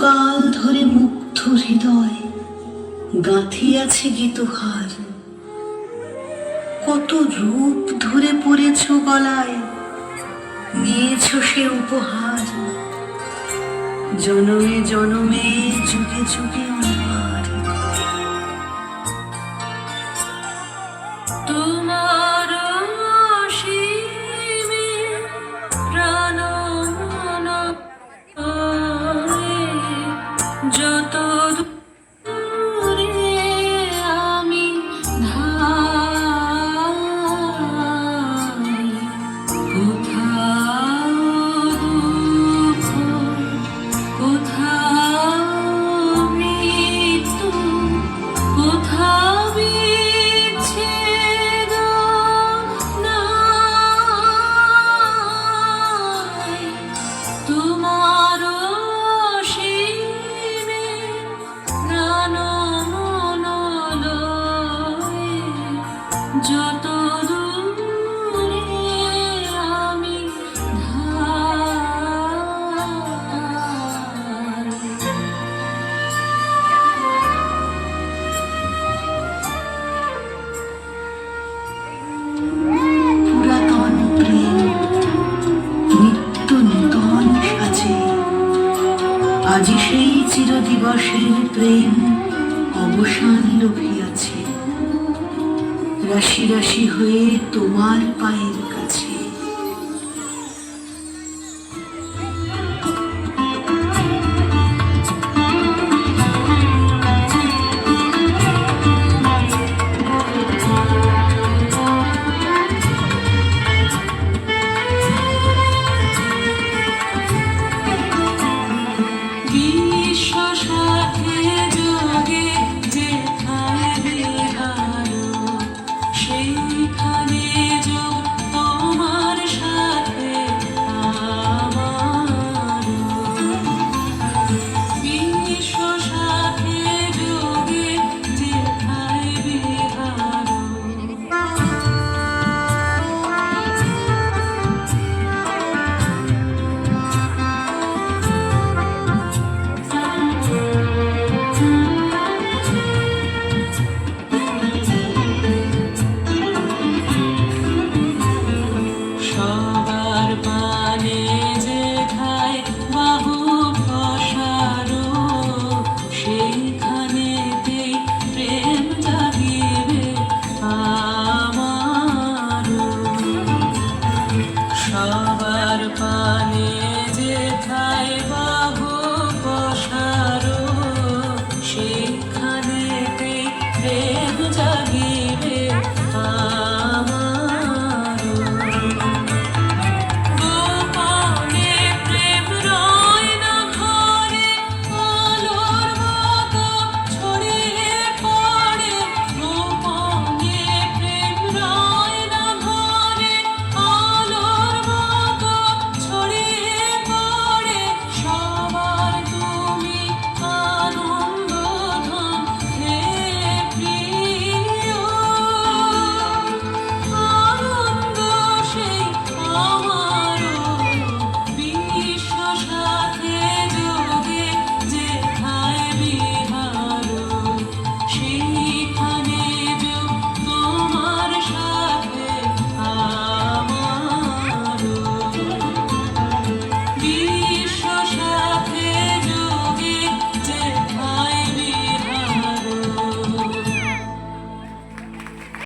বহুকাল ধরে মুগ্ধ হৃদয় গাঁথিয়াছে গীতহার। কত রূপ ধরে পড়েছ গলায়, নিয়েছ সে উপহার। জনমে জনমে যুগে যুগে অনার। তোমার অসীমে প্রাণ মন যত দূরে আমি ধাই, কোথাও দুঃখ, কোথাও মৃত্যু, কোথাও বিচ্ছেদ নাই। তোমার অসীমে প্রাণ মন লয়ে যত দূরে আমি ধাই। পুরাতন প্রেম নিত্য নূতন সাজে, আজি সেই চিরদিবসের প্রেম অবসান লভিয়াছে। রাশি রাশি হয়ে তোমার পায়ে